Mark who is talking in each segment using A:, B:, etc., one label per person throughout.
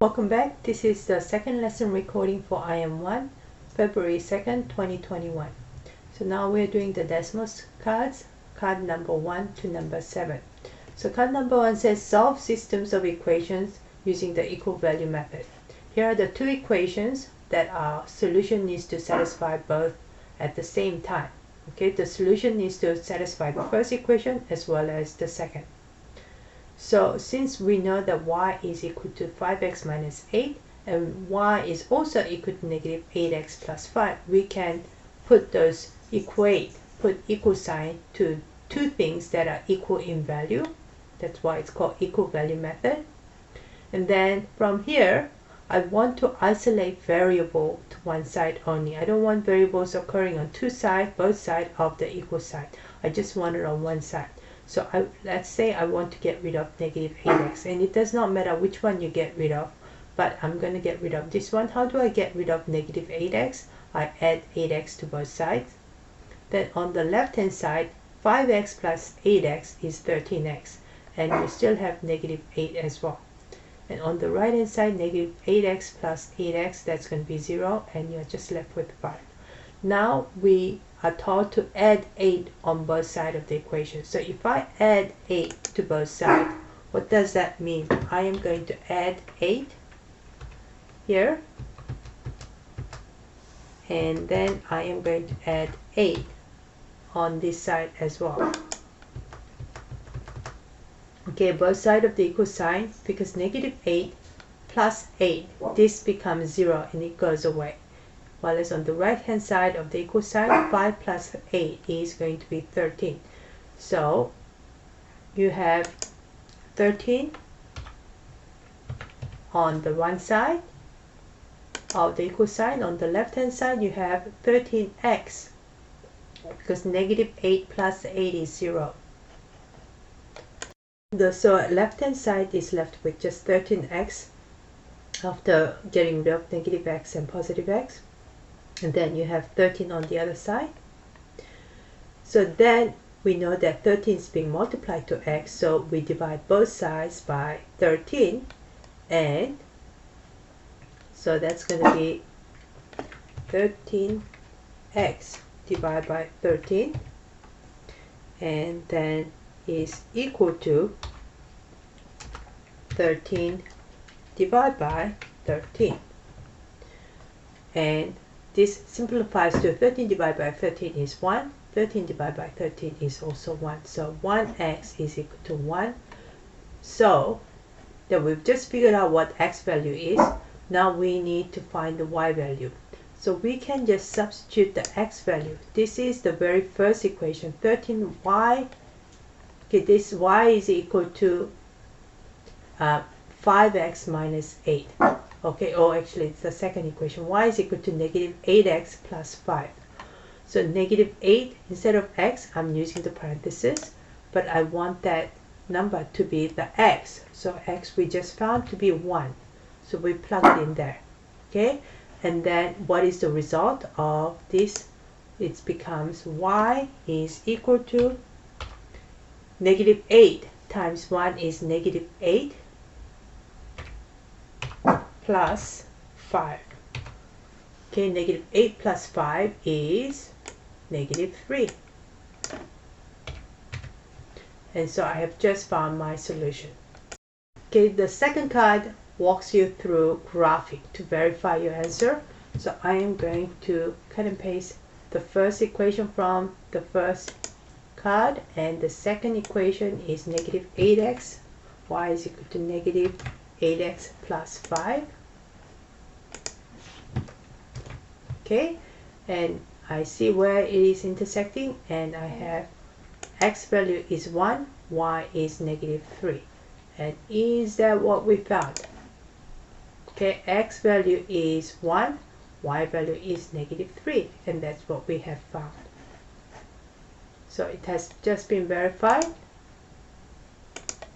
A: Welcome back. This is the second lesson recording for IM1, February 2nd, 2021. So now we're doing the Desmos cards, card number 1 to number 7. So card number 1 says solve systems of equations using the equal value method. Here are the two equations that our solution needs to satisfy both at the same time. Okay, the solution needs to satisfy the first equation as well as the second. So since we know that y is equal to 5x minus 8 and y is also equal to negative 8x plus 5, we can put equal sign to two things that are equal in value. That's why it's called equal value method. And then from here, I want to isolate variable to one side only. I don't want variables occurring on two sides, both sides of the equal sign. I just want it on one side. So let's say I want to get rid of negative 8x, and it does not matter which one you get rid of, but I'm going to get rid of this one. How do I get rid of negative 8x? I add 8x to both sides. Then on the left hand side, 5x plus 8x is 13x, and you still have negative 8 as well. And on the right hand side, negative 8x plus 8x, that's going to be 0, and you're just left with 5. Now we are told to add 8 on both sides of the equation. So if I add 8 to both sides, what does that mean? I am going to add 8 here, and then I am going to add 8 on this side as well. Okay, both sides of the equal sign, because negative 8 plus 8, this becomes 0 and it goes away. While as on the right hand side of the equal sign, 5 plus 8 is going to be 13. So you have 13 on the one side of the equal sign. On the left hand side you have 13x, because negative 8 plus 8 is 0. So left hand side is left with just 13x after getting rid of negative x and positive x. And then you have 13 on the other side. So then we know that 13 is being multiplied to x, so we divide both sides by 13, and so that's going to be 13x divided by 13, and then is equal to 13 divided by 13. And this simplifies to 13 divided by 13 is 1. 13 divided by 13 is also 1. So 1x is equal to 1. So that we've just figured out what x value is. Now we need to find the y value. So we can just substitute the x value. This is the very first equation. 13y. Okay, this y is equal to 5x minus 8. Okay, or actually it's the second equation. Y is equal to negative 8x plus 5. So negative 8, instead of x, I'm using the parentheses, but I want that number to be the x. So x we just found to be 1. So we plug it in there. Okay, and then what is the result of this? It becomes y is equal to negative 8 times 1 is negative 8 plus 5. Okay, negative 8 plus 5 is negative 3. And so I have just found my solution. Okay, the second card walks you through graphing to verify your answer. So I am going to cut and paste the first equation from the first card, and the second equation is negative 8x, y is equal to negative 8x plus 5. Okay, and I see where it is intersecting, and I have x value is 1, y is negative 3. And is that what we found? Okay, x value is 1, y value is negative 3, and that's what we have found. So it has just been verified.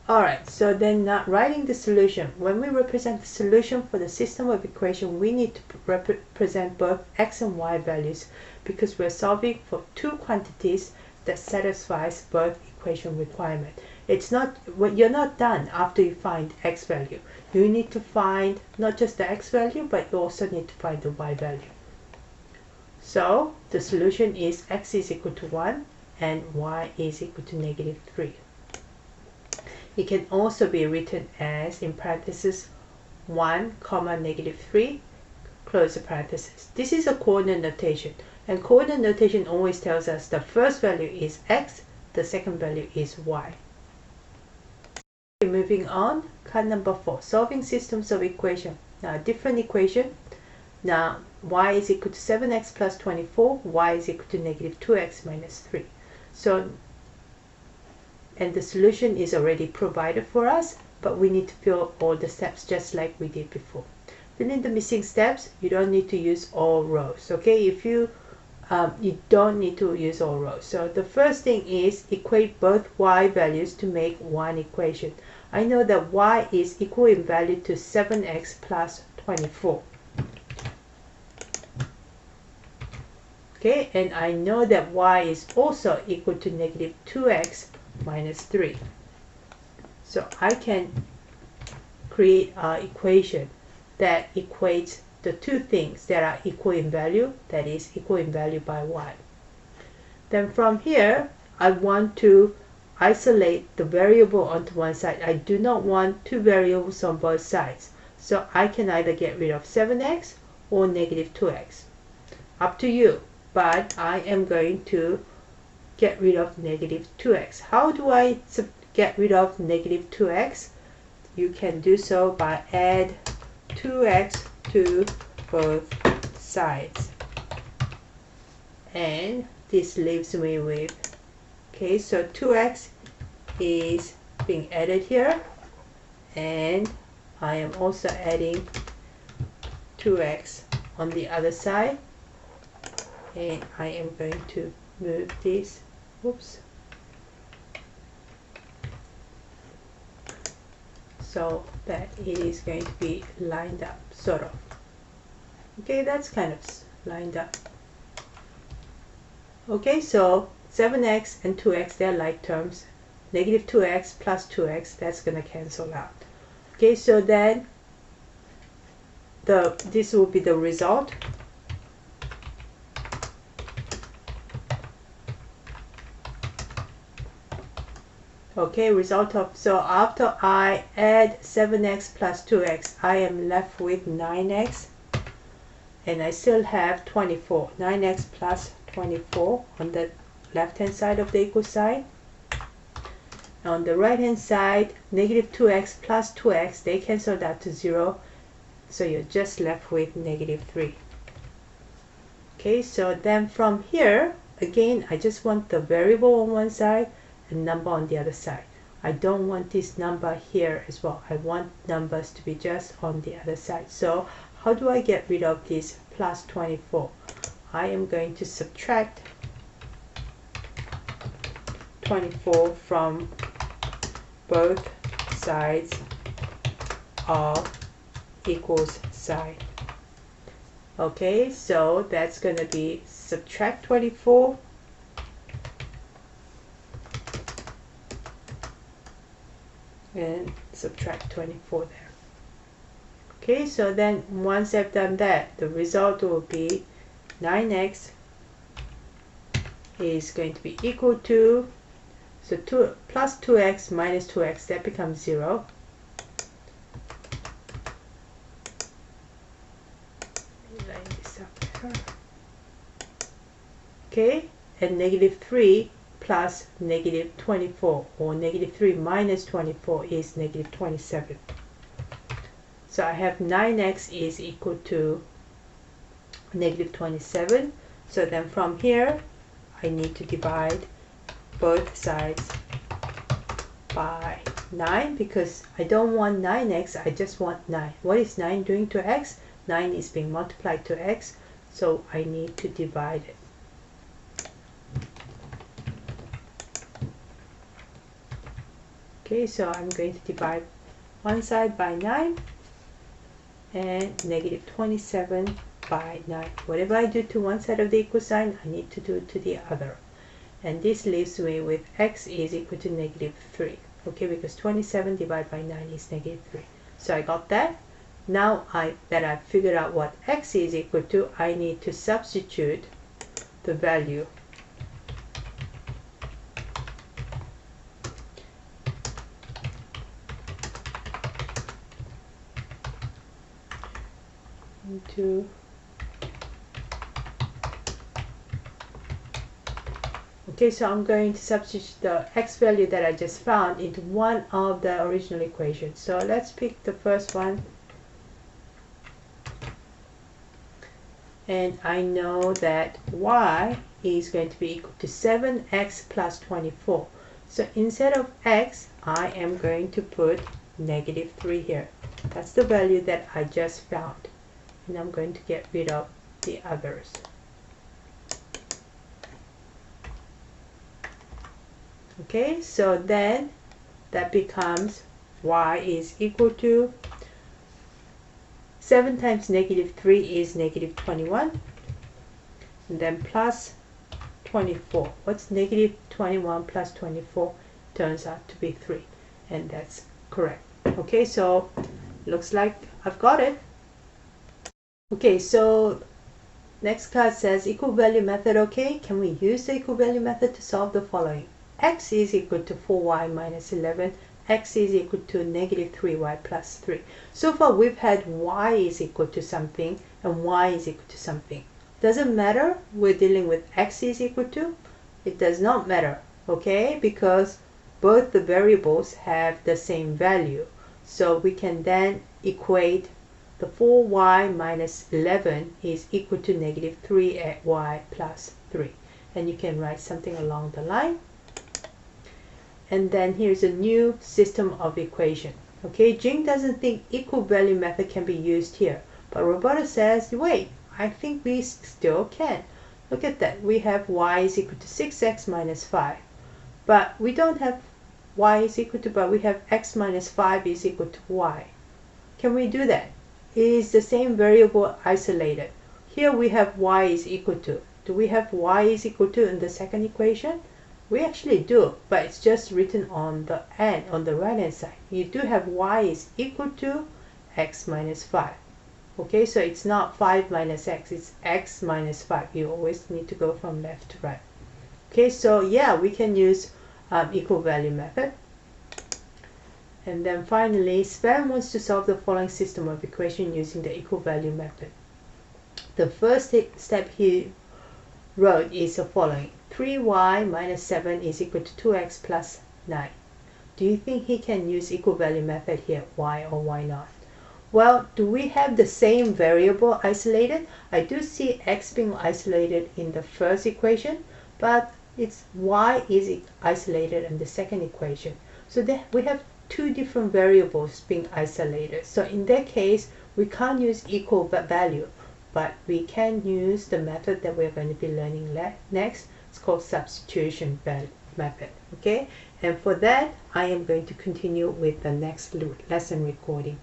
A: Alright, so then writing the solution. When we represent the solution for the system of equation, we need to represent both x and y values, because we're solving for two quantities that satisfies both equation requirement. It's not, you're not done after you find x value. You need to find not just the x value, but you also need to find the y value. So the solution is x is equal to 1 and y is equal to -3. It can also be written as, in parentheses, 1 comma -3, close the parenthesis. This is a coordinate notation, and coordinate notation always tells us the first value is x, the second value is y. Okay, moving on, card number 4, solving systems of equation. Now, different equation. Now, y is equal to 7x plus 24, y is equal to -2x minus 3. So, and the solution is already provided for us, but we need to fill all the steps just like we did before. Fill in the missing steps. You don't need to use all rows, okay? If you don't need to use all rows. So the first thing is equate both y values to make one equation. I know that y is equal in value to 7x plus 24. Okay, and I know that y is also equal to -2x minus 3. So I can create an equation that equates the two things that are equal in value, that is equal in value by y. Then from here, I want to isolate the variable onto one side. I do not want two variables on both sides. So I can either get rid of 7x or -2x. Up to you. But I am going to get rid of -2x. How do I get rid of -2x? You can do so by add 2x to both sides. And this leaves me with, okay, so 2x is being added here. And I am also adding 2x on the other side. And I am going to move this, whoops, so that it is going to be lined up, sort of. Okay, that's kind of lined up. Okay, so 7x and 2x, they're like terms. -2x plus 2x, that's going to cancel out. Okay, so then this will be the result. Okay, result of, so after I add 7x plus 2x, I am left with 9x, and I still have 24. 9x plus 24 on the left hand side of the equal sign. On the right hand side, -2x plus 2x, they cancel that to 0, so you're just left with -3. Okay, so then from here, again, I just want the variable on one side and number on the other side. I don't want this number here as well. I want numbers to be just on the other side. So how do I get rid of this plus 24? I am going to subtract 24 from both sides of equals sign. Okay, so that's going to be subtract 24 and subtract 24 there. Okay, so then once I've done that, the result will be 9x is going to be equal to, so 2 plus 2x minus 2x, that becomes 0. Line this up there. Okay, and -3 plus -24, or -3 minus 24 is -27. So I have 9x is equal to -27. So then from here, I need to divide both sides by 9, because I don't want 9x, I just want 9. What is 9 doing to x? 9 is being multiplied to x, so I need to divide it. Okay, so I'm going to divide one side by 9 and -27 by 9. Whatever I do to one side of the equal sign, I need to do to the other. And this leaves me with x is equal to -3. okay, because 27 divided by 9 is negative 3. So I got that. Now that I've figured out what x is equal to, I need to substitute the value into okay, so I'm going to substitute the x value that I just found into one of the original equations. So let's pick the first one. And I know that y is going to be equal to 7x plus 24. So instead of x, I am going to put negative 3 here. That's the value that I just found. And I'm going to get rid of the others. Okay, so then that becomes y is equal to 7 times negative 3 is negative 21, and then plus 24. What's negative 21 plus 24? Turns out to be 3, and that's correct. Okay, so looks like I've got it. Okay, so next card says equal value method. Okay, can we use the equal value method to solve the following? X is equal to 4y minus 11. X is equal to negative 3y plus 3. So far we've had y is equal to something and y is equal to something. Doesn't matter, we're dealing with x is equal to. It does not matter, okay, because both the variables have the same value. So we can then equate the 4y minus 11 is equal to negative 3y plus 3. And you can write something along the line. And then here's a new system of equation. Okay, Jing doesn't think equal value method can be used here. But Roberta says, wait, I think we still can. Look at that. We have y is equal to 6x minus 5. But we don't have y is equal to, but we have x minus 5 is equal to y. Can we do that? Is the same variable isolated? Here we have y is equal to. Do we have y is equal to in the second equation? We actually do, but it's just written on the end, on the right hand side. You do have y is equal to x minus 5. Okay, so it's not 5 minus x, it's x minus 5. You always need to go from left to right. Okay, so yeah, we can use equal value method. And then finally, Sven wants to solve the following system of equation using the equal value method. The first step he wrote is the following. 3y minus 7 is equal to 2x plus 9. Do you think he can use equal value method here? Why or why not? Well, do we have the same variable isolated? I do see x being isolated in the first equation, but it's y is isolated in the second equation. So we have two different variables being isolated. So in that case, we can't use equal value, but we can use the method that we're going to be learning next. It's called substitution method. Okay, and for that I am going to continue with the next lesson recording.